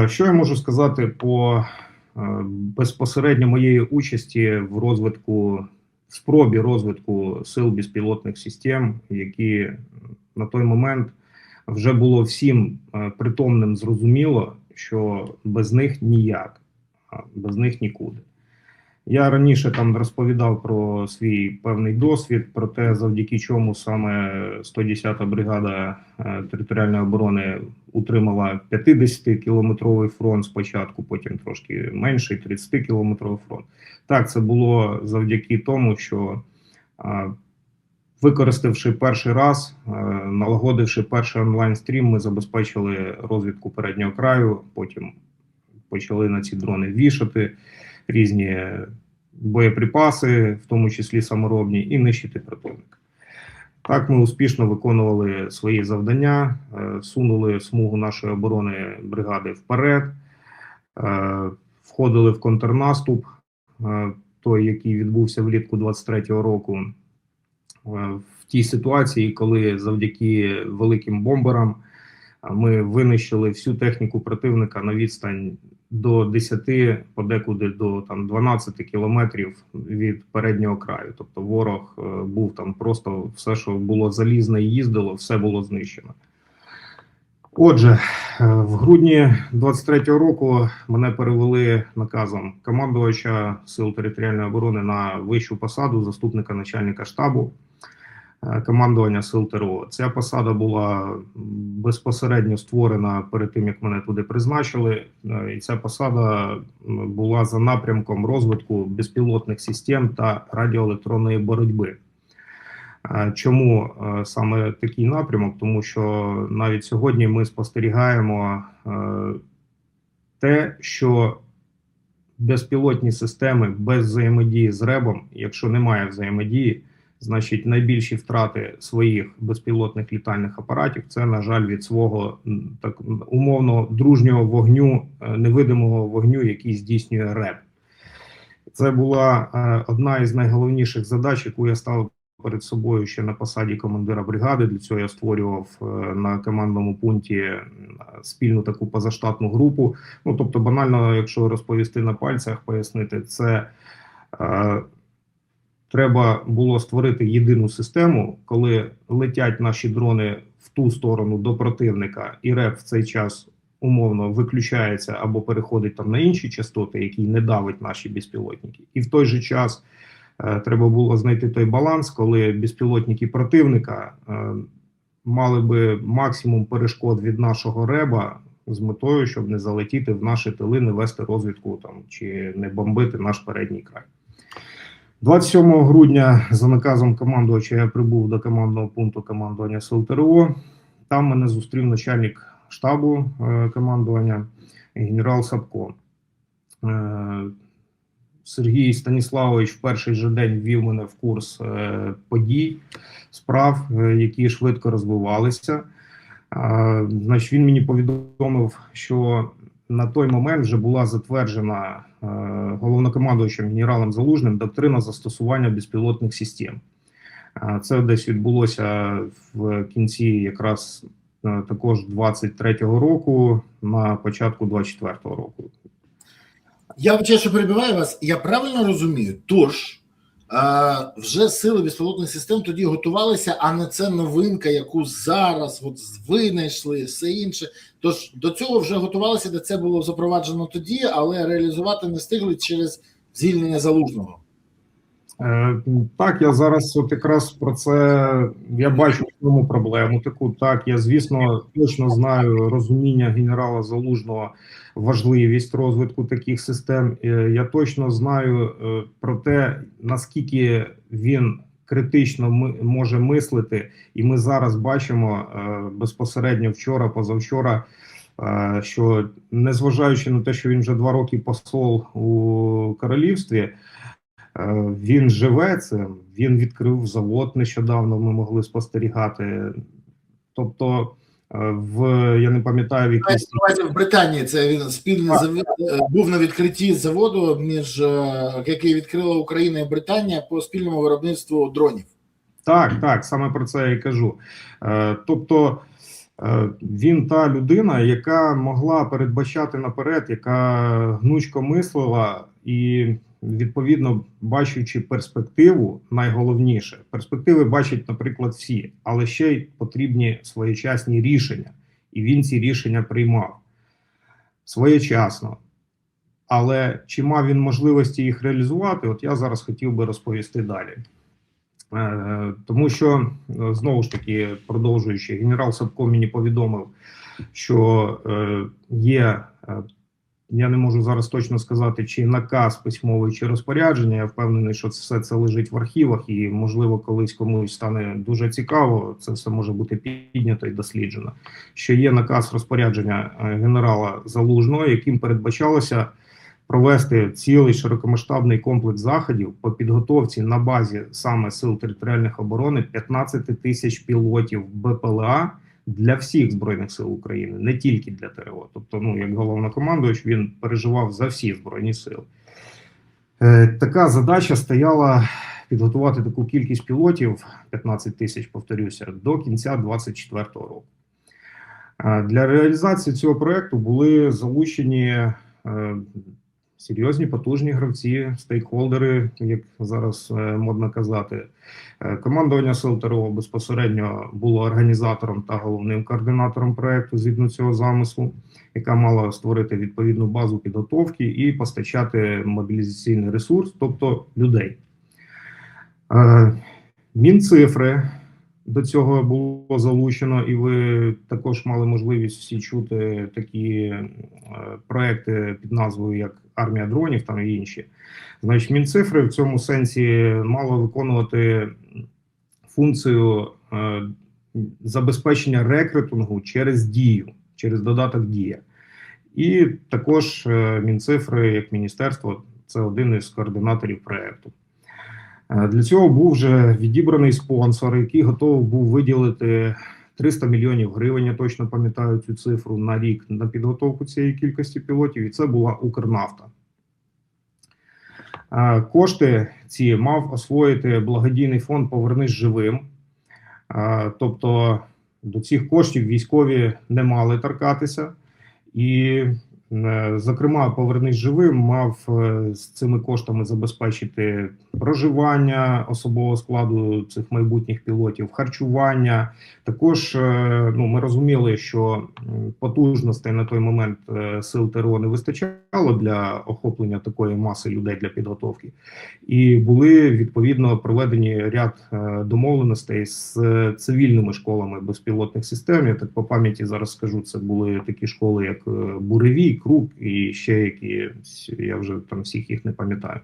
Що я можу сказати по безпосередньо моєї участі в розвитку, в спробі розвитку сил безпілотних систем, які на той момент вже було всім притомним зрозуміло, що без них ніяк, без них нікуди. Я раніше там розповідав про свій певний досвід, про те, завдяки чому саме 110-та бригада територіальної оборони утримала 50-кілометровий фронт спочатку, потім трошки менший, 30-кілометровий фронт. Так, це було завдяки тому, що використавши перший раз, налагодивши перший онлайн-стрім, ми забезпечили розвідку переднього краю, потім почали на ці дрони вішати різні боєприпаси, в тому числі саморобні, і нищити противника. Так ми успішно виконували свої завдання, сунули смугу нашої оборони бригади вперед, входили в контрнаступ, той, який відбувся влітку 23-го року, в тій ситуації, коли завдяки великим бомберам ми винищили всю техніку противника на відстань до 10, подекуди до 12 кілометрів від переднього краю. Тобто ворог був там просто все, що було залізне і їздило, все було знищено. Отже, в грудні 23-го року мене перевели наказом командувача Сил територіальної оборони на вищу посаду заступника начальника штабу командування Сил ТРО. Ця посада була безпосередньо створена перед тим, як мене туди призначили, і ця посада була за напрямком розвитку безпілотних систем та радіоелектронної боротьби. Чому саме такий напрямок? Тому що навіть сьогодні ми спостерігаємо те, що безпілотні системи без взаємодії з РЕБом, якщо немає взаємодії, значить найбільші втрати своїх безпілотних літальних апаратів – це, на жаль, від свого так умовно дружнього вогню, невидимого вогню, який здійснює РЕБ. Це була одна із найголовніших задач, яку я ставив перед собою ще на посаді командира бригади. Для цього я створював на командному пункті спільну таку позаштатну групу. Ну, тобто, банально, якщо розповісти на пальцях, пояснити, це треба було створити єдину систему, коли летять наші дрони в ту сторону до противника, і РЕБ в цей час умовно виключається або переходить там на інші частоти, які не давить наші безпілотники. І в той же час треба було знайти той баланс, коли безпілотники противника мали би максимум перешкод від нашого РЕБа з метою, щоб не залетіти в наші тили, не вести розвідку там чи не бомбити наш передній край. 27 грудня за наказом командувача я прибув до командного пункту командування Сил ТРО. Там мене зустрів начальник штабу командування генерал Сапко. Сергій Станіславович в перший же день ввів мене в курс подій, справ, які швидко розвивалися. Значить, він мені повідомив, що на той момент вже була затверджена головнокомандуючим генералом Залужним доктрина застосування безпілотних систем. Це десь відбулося в кінці якраз також 23-го року, на початку 24-го року. Я вважаю, що перебиваю вас. Я правильно розумію? Тож, вже сили безпілотних систем тоді готувалися, а не це новинка, яку зараз от винайшли, все інше. Тож, до цього вже готувалися, де це було запроваджено тоді, але реалізувати не встигли через звільнення Залужного. Так, я зараз от якраз про це, я бачу в цьому проблему таку. Так, я, звісно, точно знаю розуміння генерала Залужного, важливість розвитку таких систем. Я точно знаю про те, наскільки він критично може мислити. І ми зараз бачимо безпосередньо вчора, позавчора, що незважаючи на те, що він вже 2 роки посол у королівстві, він живе цим, він відкрив завод нещодавно, ми могли спостерігати. Тобто, я не пам'ятаю, в якійсь... В Британії це він спільний був на відкритті заводу, який відкрила Україна і Британія по спільному виробництву дронів. Так, саме про це я і кажу. Тобто, Він та людина, яка могла передбачати наперед, яка гнучко мислила і, відповідно, бачачи перспективу, найголовніше, перспективи бачать, наприклад, всі, але ще й потрібні своєчасні рішення. І він ці рішення приймав своєчасно. Але чи мав він можливості їх реалізувати, от я зараз хотів би розповісти далі. Тому що, знову ж таки, продовжуючи, генерал Сапко мені повідомив, що є, я не можу зараз точно сказати, чи наказ письмовий, чи розпорядження, я впевнений, що все це лежить в архівах і, можливо, колись комусь стане дуже цікаво, це все може бути піднято і досліджено, що є наказ розпорядження генерала Залужного, яким передбачалося провести цілий широкомасштабний комплекс заходів по підготовці на базі саме Сил територіальних оборони 15 тисяч пілотів БПЛА для всіх Збройних сил України, не тільки для ТРО. Тобто, ну, як головнокомандувач, він переживав за всі Збройні сили. Така задача стояла підготувати таку кількість пілотів, 15 тисяч, повторюся, до кінця 2024 року. Для реалізації цього проєкту були залучені серйозні, потужні гравці, стейкхолдери, як зараз модно казати. Командування Сил ТРО безпосередньо було організатором та головним координатором проєкту згідно цього замислу, яка мала створити відповідну базу підготовки і постачати мобілізаційний ресурс, тобто людей. Мінцифри до цього було залучено, і ви також мали можливість всі чути такі проекти під назвою як «Армія дронів» там і інші. Значить, Мінцифри в цьому сенсі мало виконувати функцію забезпечення рекрутингу через Дію, через додаток Дія. І також Мінцифри, як міністерство, це один із координаторів проєкту. Для цього був вже відібраний спонсор, який готовий був виділити 300 мільйонів гривень, я точно пам'ятаю цю цифру, на рік на підготовку цієї кількості пілотів, і це була Укрнафта. Кошти ці мав освоїти благодійний фонд «Повернись живим». Тобто до цих коштів військові не мали торкатися. І, зокрема, «Повернись живим» мав з цими коштами забезпечити проживання особового складу цих майбутніх пілотів, харчування. Також ми розуміли, що потужностей на той момент Сил ТРО не вистачало для охоплення такої маси людей для підготовки. І були, відповідно, проведені ряд домовленостей з цивільними школами безпілотних систем. Я так по пам'яті зараз скажу, це були такі школи, як Буревій, Крук і ще які, я вже там всіх їх не пам'ятаю.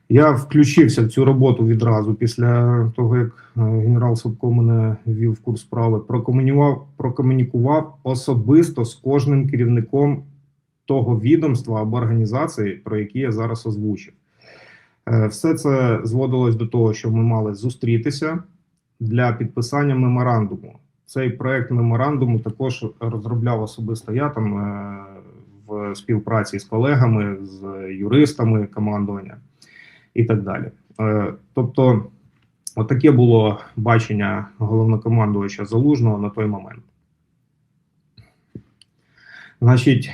Я включився в цю роботу відразу після того, як генерал Сапко мене ввів в курс справи, прокомунікував особисто з кожним керівником того відомства або організації, про які я зараз озвучив. Все це зводилось до того, що ми мали зустрітися для підписання меморандуму. Цей проект меморандуму також розробляв особисто я там в співпраці з колегами, з юристами командування і так далі. Тобто, отаке було бачення головнокомандувача Залужного на той момент. Значить,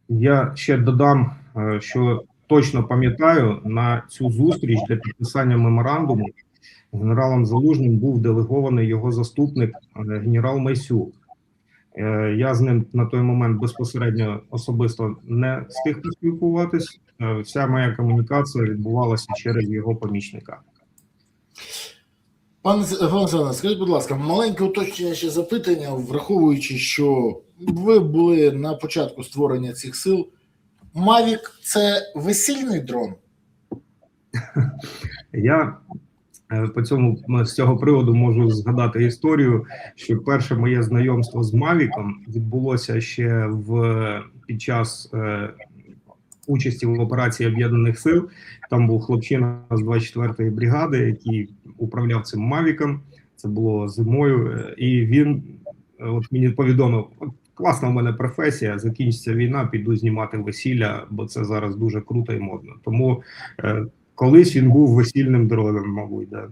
я ще додам, що точно пам'ятаю, на цю зустріч для підписання меморандуму генералом Залужним був делегований його заступник генерал Майсюк. Я з ним на той момент безпосередньо особисто не встиг поспілкуватись. Вся моя комунікація відбувалася через його помічника. Пане Олександре, скажіть, будь ласка, маленьке уточнення ще запитання, враховуючи, що ви були на початку створення цих сил. Mavic – це весільний дрон? Я з цього приводу можу згадати історію, що перше моє знайомство з Мавіком відбулося ще під час участі в операції Об'єднаних сил. Там був хлопчина з 24-ї бригади, який управляв цим Мавіком. Це було зимою, і він мені повідомив: класна в мене професія, закінчиться війна, піду знімати весілля, бо це зараз дуже круто і модно. Тому колись він був весільним дроном, мабуть, да.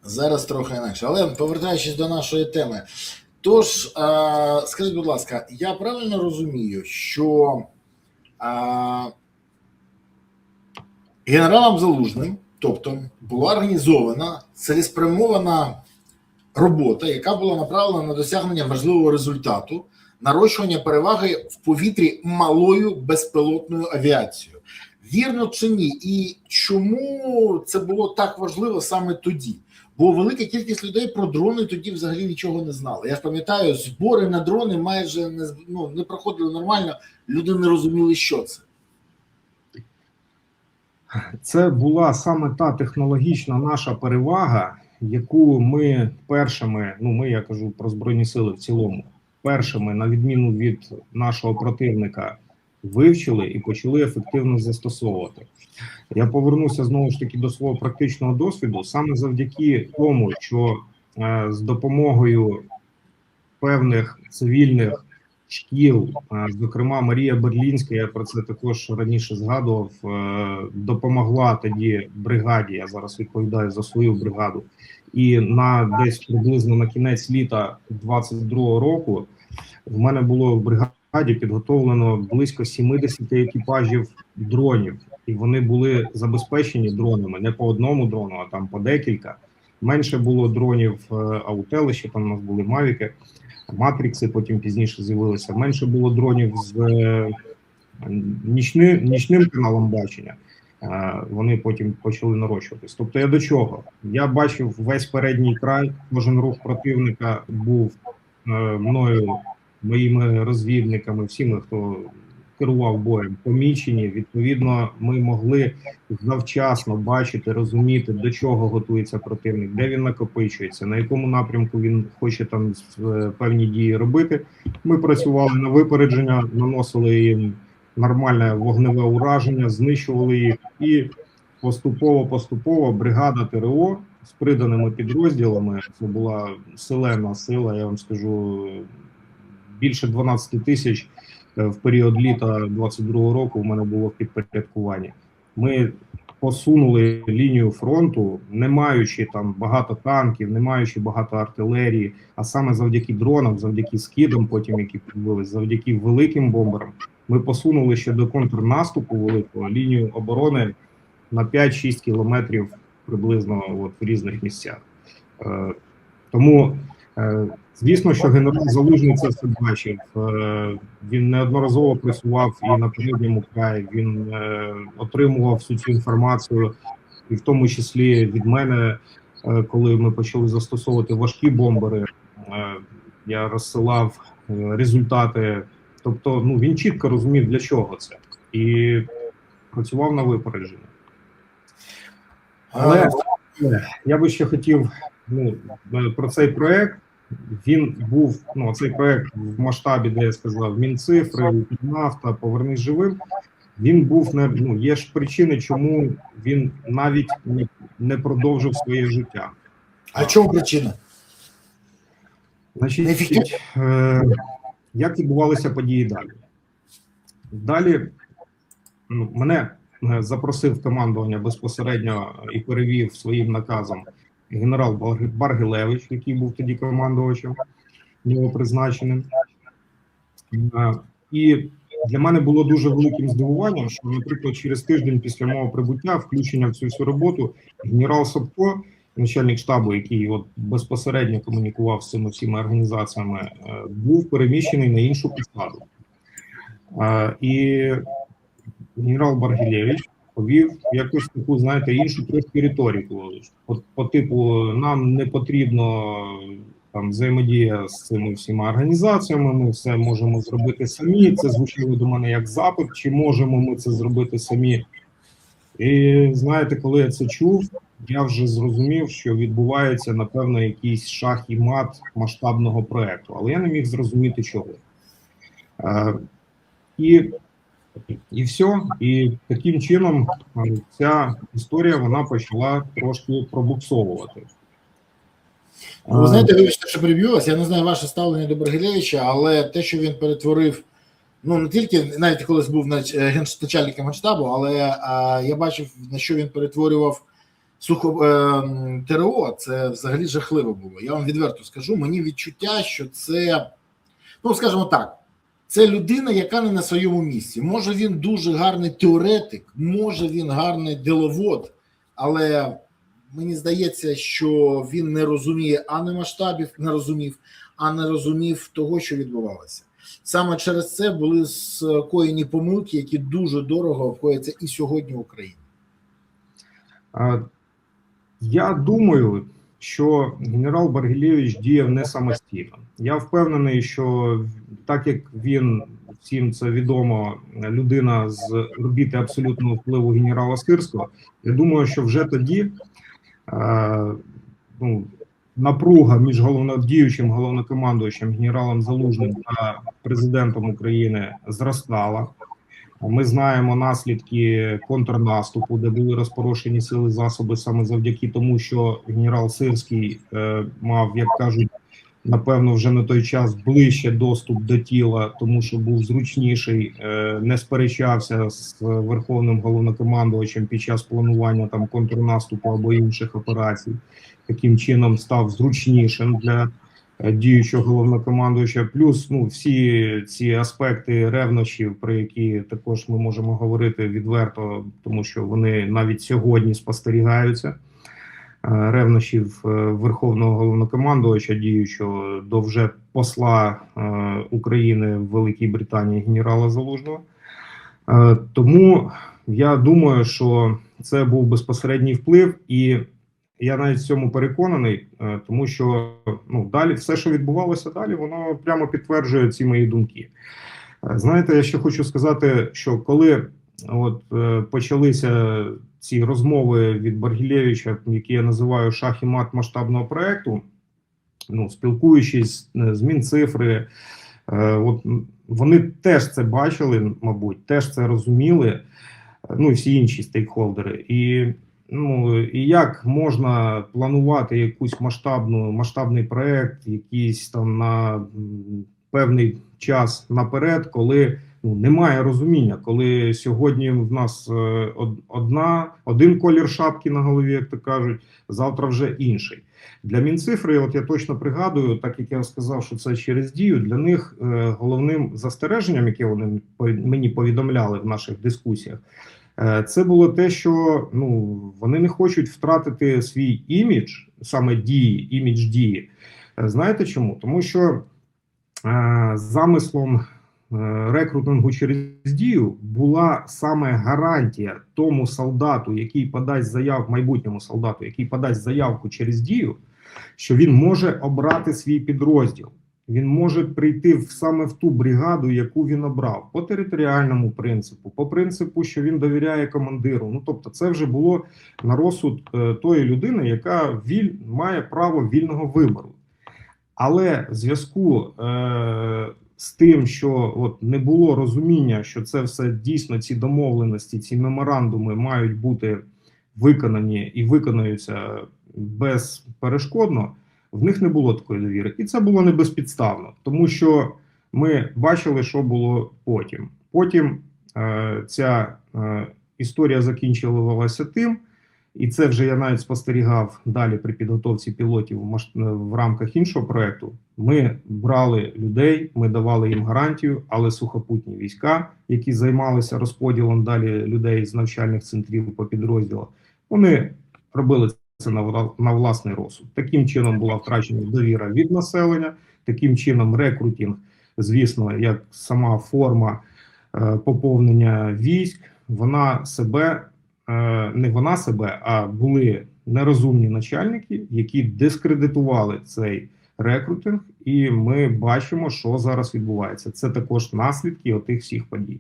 Зараз трохи інакше. Але повертаючись до нашої теми. Тож, скажіть, будь ласка, я правильно розумію, що генералом Залужним, тобто, була організована цілеспрямована робота, яка була направлена на досягнення важливого результату – нарощування переваги в повітрі малою безпілотною авіацією. Вірно чи ні? І чому це було так важливо саме тоді? Бо велика кількість людей про дрони тоді взагалі нічого не знали. Я ж пам'ятаю, збори на дрони майже не проходили нормально, люди не розуміли, що це. Це була саме та технологічна наша перевага, яку ми першими, я кажу про Збройні Сили в цілому, першими, на відміну від нашого противника, вивчили і почали ефективно застосовувати. Я повернуся знову ж таки до свого практичного досвіду, саме завдяки тому, що з допомогою певних цивільних шкіл, зокрема Марія Берлінська, я про це також раніше згадував, допомогла тоді бригаді, я зараз відповідаю за свою бригаду, і десь приблизно на кінець літа 22-го року в мене було в бригаді підготовлено близько 70 екіпажів дронів, і вони були забезпечені дронами, не по одному дрону, а там по декілька. Менше було дронів Аутели, там у нас були Мавіки, Матрікси потім пізніше з'явилися. Менше було дронів з нічним каналом бачення. Вони потім почали нарощуватись. Тобто я до чого? Я бачив весь передній край, кожен рух противника був мною, моїми розвідниками, всіми, хто керував боєм, помічені. Відповідно, ми могли завчасно бачити, розуміти, до чого готується противник, де він накопичується, на якому напрямку він хоче там певні дії робити. Ми працювали на випередження, наносили їм нормальне вогневе ураження, знищували їх, і поступово бригада ТРО з приданими підрозділами, це була селена сила, я вам скажу, більше 12 тисяч в період літа 22-го року в мене було в підпорядкуванні. Ми посунули лінію фронту, не маючи там багато танків, не маючи багато артилерії, а саме завдяки дронам, завдяки скидам, потім які підбились, завдяки великим бомберам, ми посунули ще до контрнаступу великого лінію оборони на 5-6 кілометрів приблизно в різних місцях. Тому, звісно, що генерал Залужний це все бачив. Він неодноразово працював і на передньому краї, він отримував всю цю інформацію, і в тому числі від мене, коли ми почали застосовувати важкі бомбери, я розсилав результати. Тобто, він чітко розумів, для чого це, і працював на випередження. Але я би ще хотів про цей проект. Він був, цей проект в масштабі, де я сказав, Мінцифри, Нафта, Повернись живим. Він був є ж причини, чому він навіть не продовжив своє життя. А чому причина? Значить, як відбувалися події далі? Далі мене запросив командування безпосередньо і перевів своїм наказом генерал Баргилевич, який був тоді командувачем, його призначеним. І для мене було дуже великим здивуванням, що, наприклад, через тиждень після мого прибуття, включення в цю всю роботу, генерал Собко, начальник штабу, який безпосередньо комунікував з цими всіма організаціями, був переміщений на іншу посаду. І генерал Баргилевич повів якусь таку, іншу трошки риторику. По типу, нам не потрібно взаємодія з цими всіма організаціями, ми все можемо зробити самі. Це звучало до мене як запит, чи можемо ми це зробити самі. І коли я це чув, я вже зрозумів, що відбувається, напевно, якийсь шах і мат масштабного проекту, але я не міг зрозуміти чого. І все. І таким чином ця історія, вона почала трошки пробуксовувати. Ви знаєте, вибачте, що переб'ю вас, я не знаю ваше ставлення до Баргилевича, але те, що він перетворив, не тільки, навіть колись був начальником Генштабу, але я бачив, на що він перетворював ТРО, це взагалі жахливо було. Я вам відверто скажу, мені відчуття, що це, ну, скажімо так, це людина, яка не на своєму місці. Може він дуже гарний теоретик, може він гарний діловод, але мені здається, що він не розуміє ані масштабів, не розумів того, що відбувалося. Саме через це були скоєні помилки, які дуже дорого обходяться і сьогодні в Україні. Я думаю, що генерал Баргілєвич діяв не самостійно. Я впевнений, що так як він, всім це відомо, людина з орбіти абсолютного впливу генерала Сирського, я думаю, що вже тоді напруга між діючим головнокомандуючим генералом Залужним та президентом України зростала. Ми знаємо наслідки контрнаступу, де були розпорошені сили засоби саме завдяки тому, що генерал Сирський мав, як кажуть, напевно, вже на той час ближче доступ до тіла, тому що був зручніший, не сперечався з верховним головнокомандувачем під час планування там контрнаступу або інших операцій. Таким чином став зручнішим для діючого головнокомандуюча, плюс всі ці аспекти ревнощів, про які також ми можемо говорити відверто, тому що вони навіть сьогодні спостерігаються, ревнощів верховного головнокомандувача діючого до вже посла України в Великій Британії генерала Залужного. Тому я думаю, що це був безпосередній вплив, і я навіть в цьому переконаний, тому що далі все, що відбувалося далі, воно прямо підтверджує ці мої думки. Знаєте, я ще хочу сказати, що коли почалися ці розмови від Баргілєвича, які я називаю шах і мат масштабного проекту, спілкуючись з Мінцифри, вони теж це бачили, мабуть, теж це розуміли, і всі інші стейкхолдери. І як можна планувати якийсь масштабний проект, якийсь там на певний час наперед, коли немає розуміння, коли сьогодні в нас один колір шапки на голові, як то кажуть, завтра вже інший. Для Мінцифри, я точно пригадую, так як я сказав, що це через Дію, для них головним застереженням, яке вони мені повідомляли в наших дискусіях, це було те, що вони не хочуть втратити свій імідж, саме імідж Дії. Знаєте чому? Тому що замислом рекрутингу через Дію була саме гарантія тому солдату, який подасть майбутньому солдату, який подасть заявку через Дію, що він може обрати свій підрозділ. Він може прийти саме в ту бригаду, яку він обрав, по територіальному принципу, по принципу, що він довіряє командиру. Тобто це вже було на розсуд тої людини, яка має право вільного вибору. Але в зв'язку з тим, що не було розуміння, що це все дійсно, ці домовленості, ці меморандуми мають бути виконані і виконуються безперешкодно, в них не було такої довіри. І це було не безпідставно, тому що ми бачили, що було потім. Потім ця історія закінчувалася тим, і це вже я навіть спостерігав далі при підготовці пілотів в рамках іншого проєкту. Ми брали людей, ми давали їм гарантію, але сухопутні війська, які займалися розподілом далі людей з навчальних центрів по підрозділах, вони робили це на власний розсуд. Таким чином була втрачена довіра від населення, таким чином рекрутинг, звісно, як сама форма поповнення військ, а були нерозумні начальники, які дискредитували цей рекрутинг, і ми бачимо, що зараз відбувається. Це також наслідки отих всіх подій.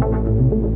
Thank you.